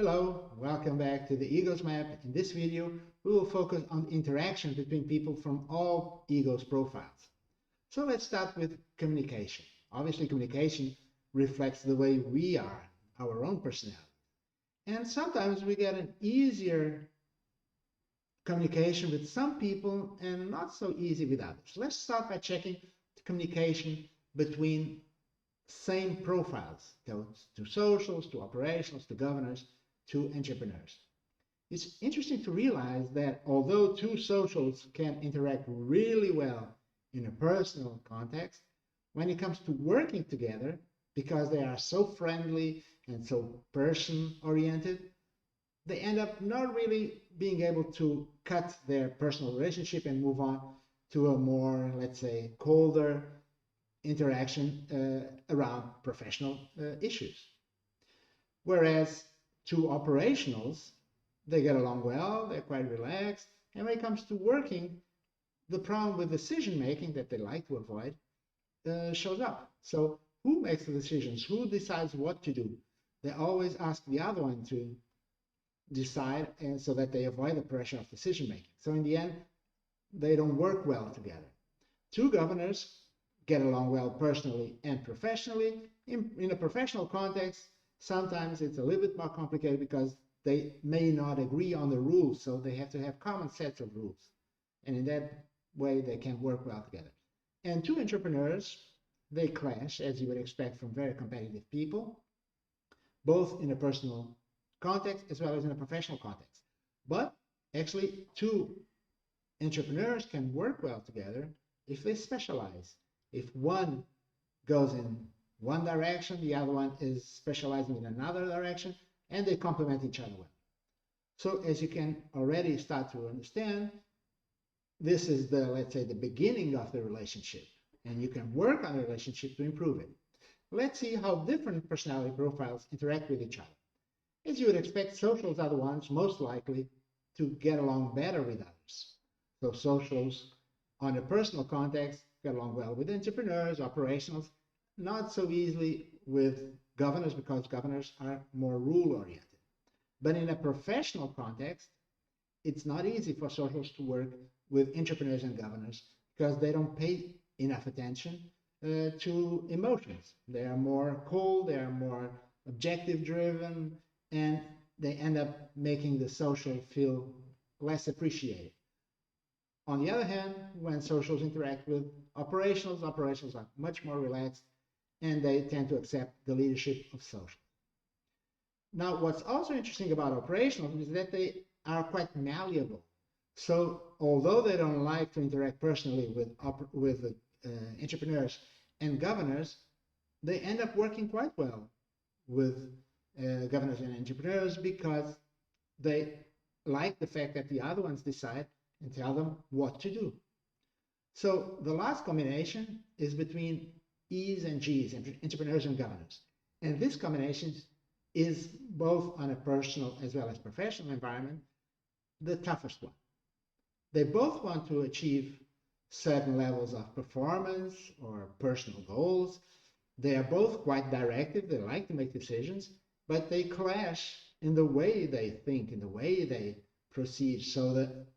Hello, welcome back to the EGOS map. In this video, we will focus on interaction between people from all EGOS profiles. So let's start with communication. Obviously, communication reflects the way we are, our own personality. And sometimes we get an easier communication with some people and not so easy with others. Let's start by checking the communication between same profiles, to socials, to operationals, to governors, to entrepreneurs. It's interesting to realize that although two socials can interact really well in a personal context, when it comes to working together, because they are so friendly and so person-oriented, they end up not really being able to cut their personal relationship and move on to a more, let's say, colder interaction around professional issues. Whereas two operationals, they get along well, they're quite relaxed, and when it comes to working, the problem with decision making that they like to avoid shows up. So who makes the decisions? Who decides what to do? They always ask the other one to decide, and so that they avoid the pressure of decision making. So in the end, they don't work well together. Two governors get along well personally and professionally. In a professional context, sometimes it's a little bit more complicated because they may not agree on the rules, so they have to have common sets of rules. And in that way, they can work well together. And two entrepreneurs, they clash, as you would expect from very competitive people, both in a personal context as well as in a professional context. But actually, two entrepreneurs can work well together if they specialize. If one goes in one direction, the other one is specializing in another direction, and they complement each other well. So as you can already start to understand, this is the, let's say, the beginning of the relationship, and you can work on the relationship to improve it. Let's see how different personality profiles interact with each other. As you would expect, socials are the ones most likely to get along better with others. So socials on a personal context get along well with entrepreneurs, operationals, not so easily with governors because governors are more rule-oriented. But in a professional context, it's not easy for socials to work with entrepreneurs and governors because they don't pay enough attention to emotions. They are more cold, they are more objective-driven, and they end up making the social feel less appreciated. On the other hand, when socials interact with operationals, operationals are much more relaxed and they tend to accept the leadership of social. Now, what's also interesting about operationals is that they are quite malleable. So although they don't like to interact personally with entrepreneurs and governors, they end up working quite well with governors and entrepreneurs because they like the fact that the other ones decide and tell them what to do. So the last combination is between E's and G's, entrepreneurs and governors. And this combination is both on a personal as well as professional environment, the toughest one. They both want to achieve certain levels of performance or personal goals. They are both quite directive, they like to make decisions, but they clash in the way they think, in the way they proceed, so that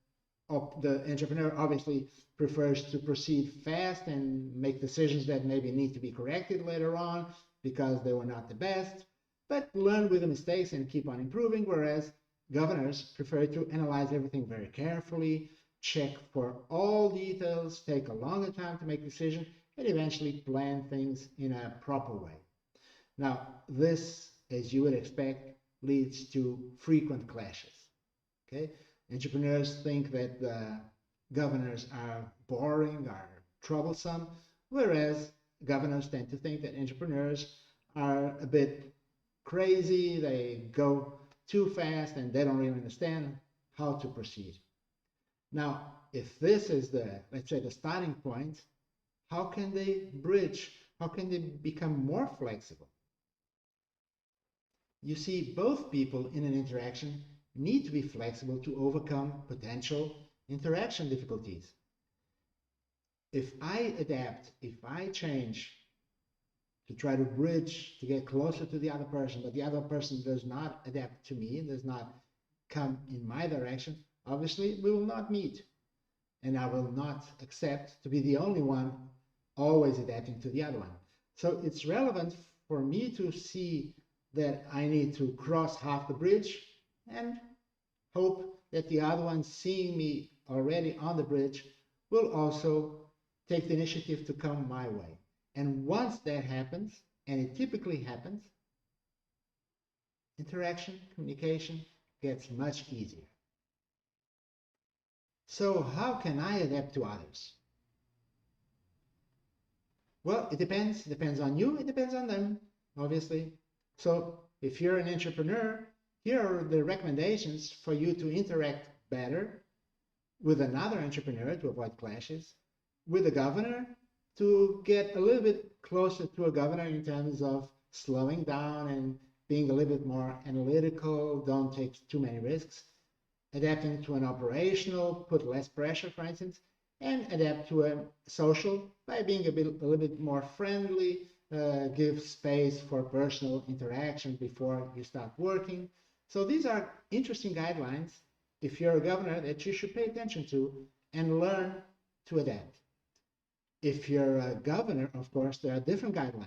the entrepreneur obviously prefers to proceed fast and make decisions that maybe need to be corrected later on because they were not the best, but learn with the mistakes and keep on improving, whereas governors prefer to analyze everything very carefully, check for all details, take a longer time to make decisions, and eventually plan things in a proper way. Now, this, as you would expect, leads to frequent clashes. Okay? Entrepreneurs think that the governors are boring, are troublesome, whereas governors tend to think that entrepreneurs are a bit crazy, they go too fast, and they don't really understand how to proceed. Now, if this is the, let's say, the starting point, how can they bridge? How can they become more flexible? You see, both people in an interaction need to be flexible to overcome potential interaction difficulties. If I adapt, if I change to try to bridge, to get closer to the other person, but the other person does not adapt to me, does not come in my direction, obviously we will not meet. And I will not accept to be the only one always adapting to the other one. So it's relevant for me to see that I need to cross half the bridge and hope that the other one, seeing me already on the bridge, will also take the initiative to come my way. And once that happens, and it typically happens, interaction, communication gets much easier. So how can I adapt to others? Well, it depends. It depends on you. It depends on them, obviously. So if you're an entrepreneur, here are the recommendations for you to interact better with another entrepreneur to avoid clashes, with a governor to get a little bit closer to a governor in terms of slowing down and being a little bit more analytical, don't take too many risks, adapting to an operational, put less pressure, for instance, and adapt to a social by being a little bit more friendly, give space for personal interaction before you start working. So these are interesting guidelines, if you're a governor, that you should pay attention to and learn to adapt. If you're a governor, of course, there are different guidelines.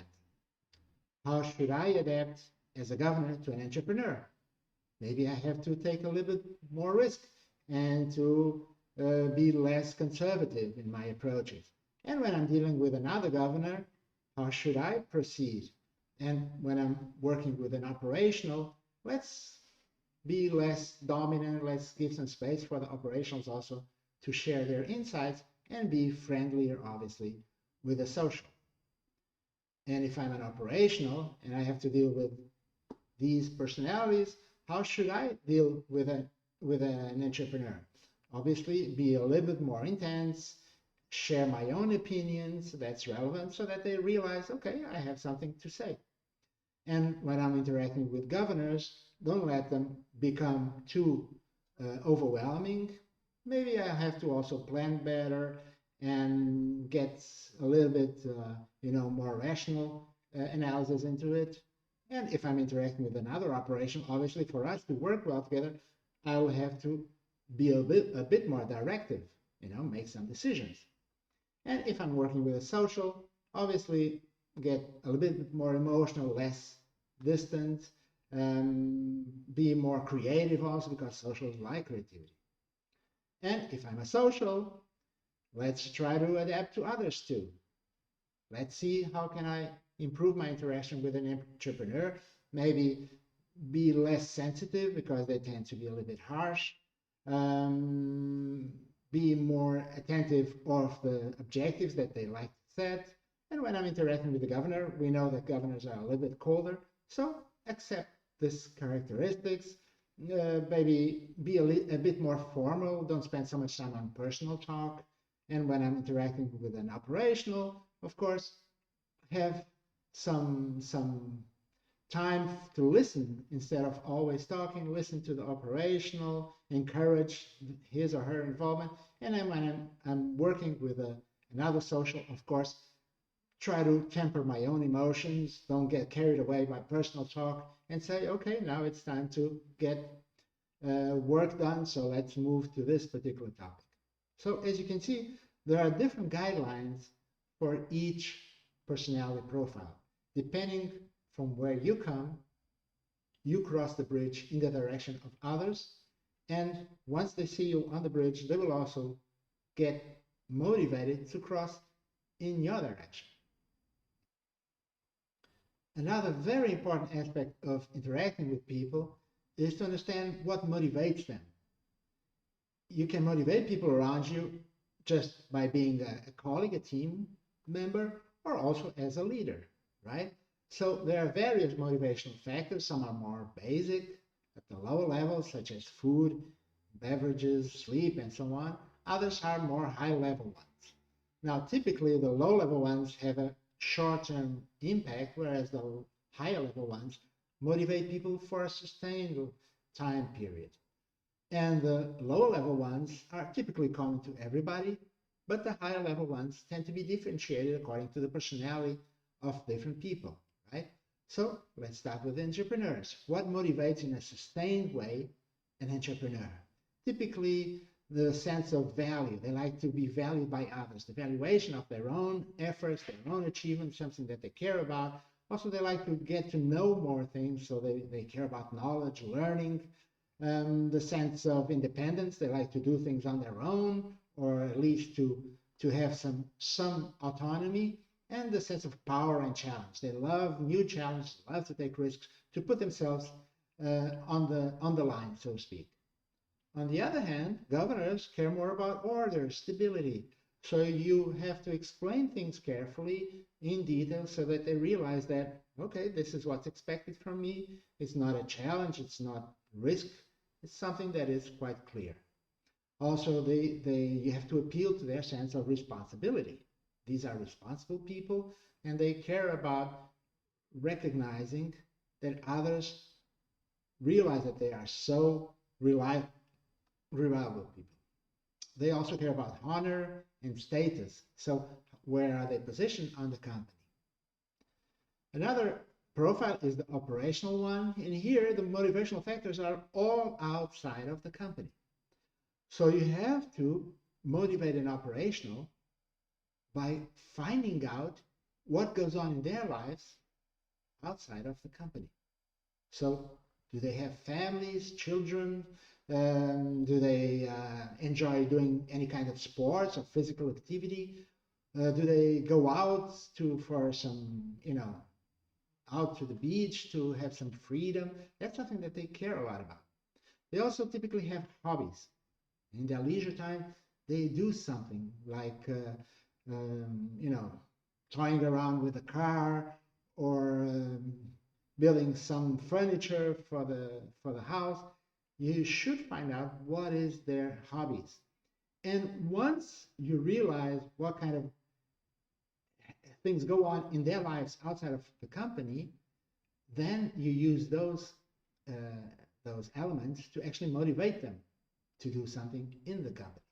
How should I adapt as a governor to an entrepreneur? Maybe I have to take a little bit more risk and to be less conservative in my approaches. And when I'm dealing with another governor, how should I proceed? And when I'm working with an operational, let's be less dominant, let's give some space for the operationals also to share their insights and be friendlier, obviously, with the social. And if I'm an operational and I have to deal with these personalities, how should I deal with an entrepreneur? Obviously, be a little bit more intense, share my own opinions, that's relevant, so that they realize, okay, I have something to say. And when I'm interacting with governors, don't let them become too overwhelming. Maybe I have to also plan better and get a little bit, more rational analysis into it. And if I'm interacting with another operation, obviously for us to work well together, I will have to be a bit more directive, make some decisions. And if I'm working with a social, obviously get a little bit more emotional, less distant, be more creative also, because socials like creativity. And if I'm a social, let's try to adapt to others too. Let's see how can I improve my interaction with an entrepreneur, maybe be less sensitive because they tend to be a little bit harsh, be more attentive of the objectives that they like to set. And when I'm interacting with the governor, we know that governors are a little bit colder, so accept these characteristics, maybe be a bit more formal, don't spend so much time on personal talk. And when I'm interacting with an operational, of course, have some time to listen instead of always talking, listen to the operational, encourage his or her involvement. And then when I'm working with another social, of course, try to temper my own emotions, don't get carried away by personal talk, and say, okay, now it's time to get work done, so let's move to this particular topic. So as you can see, there are different guidelines for each personality profile. Depending from where you come, you cross the bridge in the direction of others, and once they see you on the bridge, they will also get motivated to cross in your direction. Another very important aspect of interacting with people is to understand what motivates them. You can motivate people around you just by being a colleague, a team member, or also as a leader, right? So there are various motivational factors. Some are more basic at the lower levels, such as food, beverages, sleep, and so on. Others are more high-level ones. Now, typically, the low-level ones have a short-term impact, whereas the higher-level ones motivate people for a sustained time period. And the lower-level ones are typically common to everybody, but the higher-level ones tend to be differentiated according to the personality of different people, right? So let's start with entrepreneurs. What motivates in a sustained way an entrepreneur? Typically, the sense of value. They like to be valued by others, the valuation of their own efforts, their own achievements, something that they care about. Also, they like to get to know more things, so they care about knowledge, learning, the sense of independence. They like to do things on their own, or at least to have some autonomy, and the sense of power and challenge. They love new challenges, love to take risks, to put themselves on the line, so to speak. On the other hand, governors care more about order, stability. So you have to explain things carefully in detail so that they realize that, okay, this is what's expected from me. It's not a challenge, it's not risk. It's something that is quite clear. Also, you have to appeal to their sense of responsibility. These are responsible people, and they care about recognizing that others realize that they are so reliable people. They also care about honor and status. So where are they positioned on the company? Another profile is the operational one. And here the motivational factors are all outside of the company. So you have to motivate an operational by finding out what goes on in their lives outside of the company. So do they have families, children? Do they enjoy doing any kind of sports or physical activity? Do they go out for some, out to the beach to have some freedom? That's something that they care a lot about. They also typically have hobbies. In their leisure time, they do something like, toying around with a car, or building some furniture for the house. You should find out what is their hobbies. And once you realize what kind of things go on in their lives outside of the company, then you use those elements to actually motivate them to do something in the company,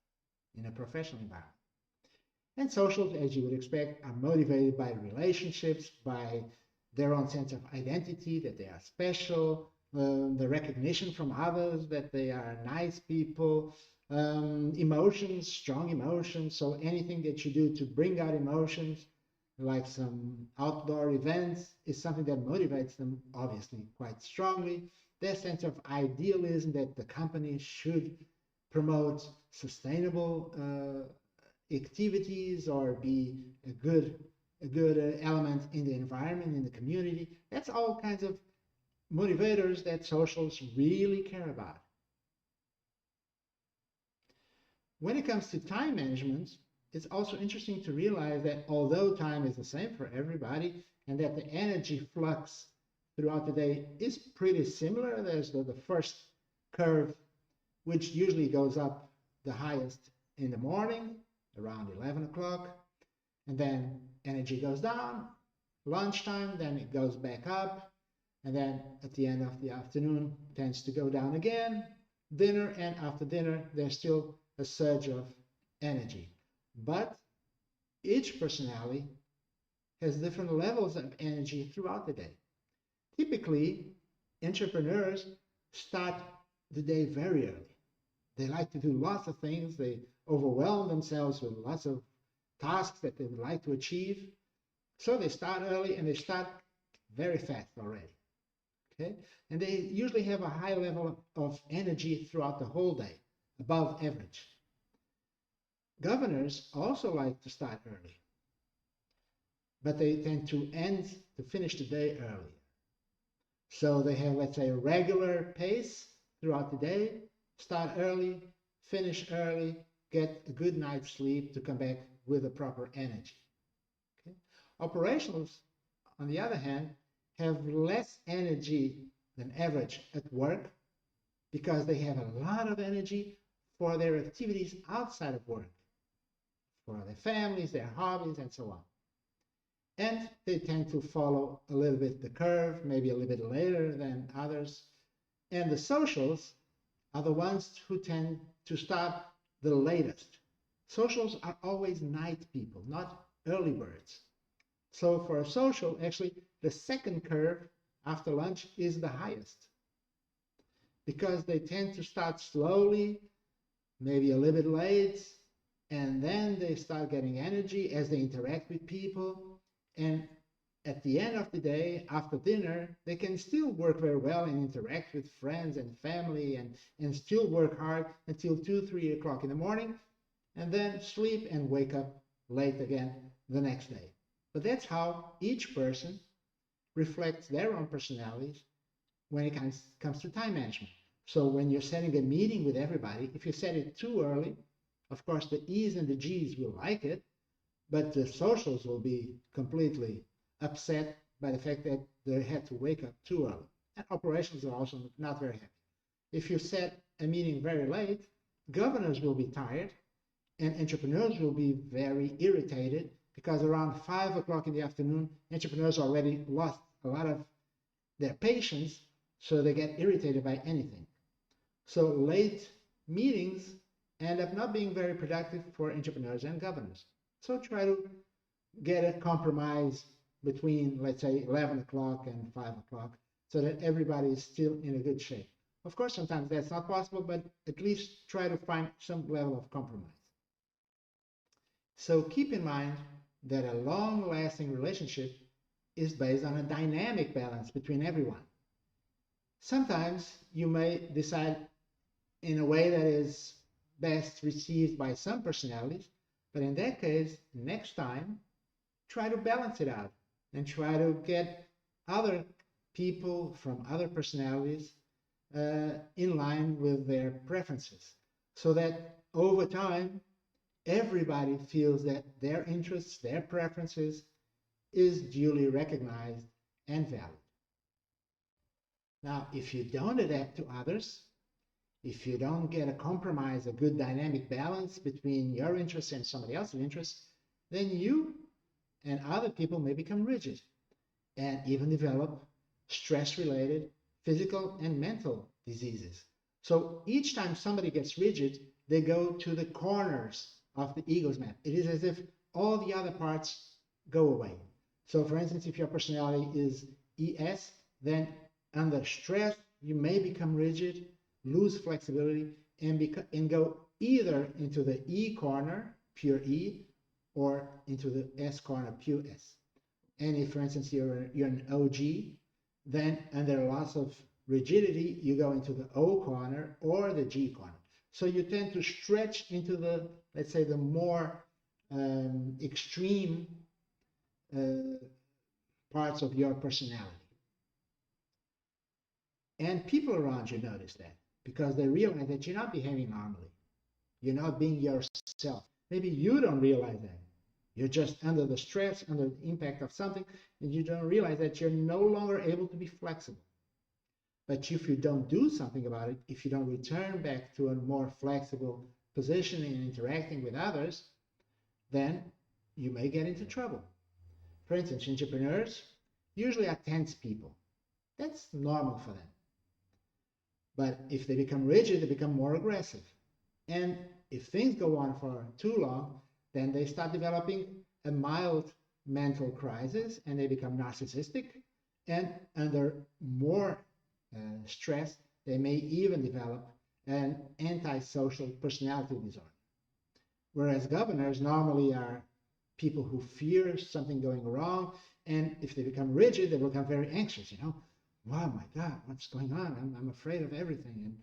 in a professional environment. And socials, as you would expect, are motivated by relationships, by their own sense of identity, that they are special, the recognition from others that they are nice people, emotions, strong emotions. So anything that you do to bring out emotions, like some outdoor events, is something that motivates them, obviously, quite strongly. Their sense of idealism, that the company should promote sustainable activities or be a good element in the environment, in the community. That's all kinds of motivators that socials really care about. When it comes to time management, it's also interesting to realize that although time is the same for everybody, and that the energy flux throughout the day is pretty similar, there's the first curve, which usually goes up the highest in the morning, around 11 o'clock, and then energy goes down, lunchtime, then it goes back up, and then at the end of the afternoon tends to go down again, dinner, and after dinner there's still a surge of energy. But each personality has different levels of energy throughout the day. Typically, entrepreneurs start the day very early. They like to do lots of things. They overwhelm themselves with lots of tasks that they would like to achieve. So they start early and they start very fast already. Okay? And they usually have a high level of energy throughout the whole day, above average. Governors also like to start early, but they tend to finish the day earlier. So they have, let's say, a regular pace throughout the day, start early, finish early, get a good night's sleep to come back with a proper energy. Okay? Operationals, on the other hand, have less energy than average at work because they have a lot of energy for their activities outside of work, for their families, their hobbies, and so on. And they tend to follow a little bit the curve, maybe a little bit later than others. And the socials are the ones who tend to start the latest. Socials are always night people, not early birds. So for a social, actually, the second curve after lunch is the highest because they tend to start slowly, maybe a little bit late, and then they start getting energy as they interact with people. And at the end of the day, after dinner, they can still work very well and interact with friends and family and still work hard until 2, 3 o'clock in the morning, and then sleep and wake up late again the next day. But that's how each person reflects their own personalities when it comes to time management. So when you're setting a meeting with everybody, if you set it too early, of course the E's and the G's will like it, but the socials will be completely upset by the fact that they had to wake up too early. And operations are also not very happy. If you set a meeting very late, governors will be tired and entrepreneurs will be very irritated because around 5 o'clock in the afternoon, entrepreneurs already lost a lot of their patience, so they get irritated by anything. So late meetings end up not being very productive for entrepreneurs and governors. So try to get a compromise between, let's say, 11 o'clock and 5 o'clock so that everybody is still in a good shape. Of course, sometimes that's not possible, but at least try to find some level of compromise. So keep in mind that a long-lasting relationship is based on a dynamic balance between everyone. Sometimes you may decide in a way that is best received by some personalities, but in that case, next time, try to balance it out and try to get other people from other personalities in line with their preferences, so that over time, everybody feels that their interests, their preferences is duly recognized and valued. Now, if you don't adapt to others, if you don't get a compromise, a good dynamic balance between your interests and somebody else's interests, then you and other people may become rigid and even develop stress-related physical and mental diseases. So each time somebody gets rigid, they go to the corners of the EGOS map. It is as if all the other parts go away. So for instance, if your personality is ES, then under stress, you may become rigid, lose flexibility, and go either into the E corner, pure E, or into the S corner, pure S. And if, for instance, you're an OG, then under loss of rigidity, you go into the O corner or the G corner. So you tend to stretch into the, let's say, the more extreme parts of your personality. And people around you notice that because they realize that you're not behaving normally. You're not being yourself. Maybe you don't realize that. You're just under the stress, under the impact of something, and you don't realize that you're no longer able to be flexible. But if you don't do something about it, if you don't return back to a more flexible position in interacting with others, then you may get into trouble. For instance, entrepreneurs usually are tense people. That's normal for them. But if they become rigid, they become more aggressive. And if things go on for too long, then they start developing a mild mental crisis and they become narcissistic. And under more stress, they may even develop an antisocial personality disorder. Whereas governors normally are people who fear something going wrong, and if they become rigid, they become very anxious, you know. Wow, my God, what's going on? I'm afraid of everything.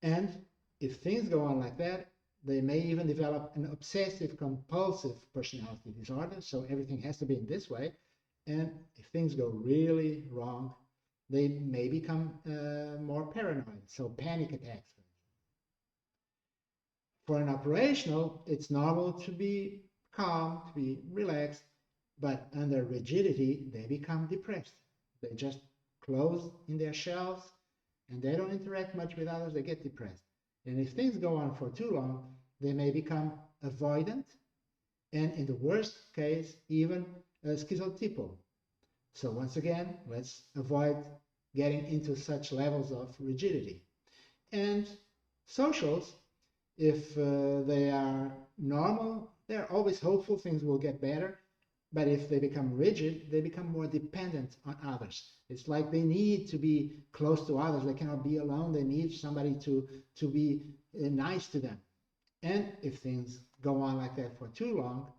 And if things go on like that, they may even develop an obsessive compulsive personality disorder. So everything has to be in this way. And if things go really wrong, they may become more paranoid. So panic attacks. For an operational, it's normal to be calm, to be relaxed, but under rigidity, they become depressed. They just close in their shells and they don't interact much with others, they get depressed. And if things go on for too long, they may become avoidant and in the worst case, even schizotypal. So once again, let's avoid getting into such levels of rigidity. And socials, if they are normal, they're always hopeful things will get better. But if they become rigid, they become more dependent on others. It's like they need to be close to others. They cannot be alone. They need somebody to be nice to them. And if things go on like that for too long,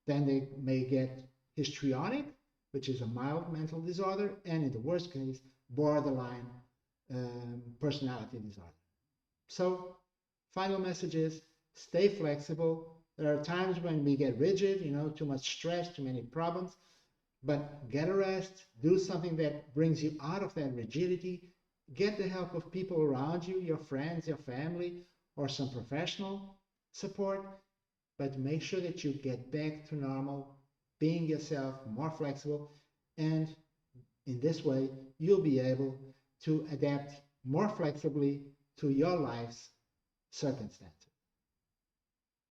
then they may get histrionic, which is a mild mental disorder, and in the worst case, borderline personality disorder. So, final message is stay flexible. There are times when we get rigid, too much stress, too many problems, but get a rest, do something that brings you out of that rigidity, get the help of people around you, your friends, your family, or some professional support, but make sure that you get back to normal, being yourself, more flexible, and in this way, you'll be able to adapt more flexibly to your life's circumstances.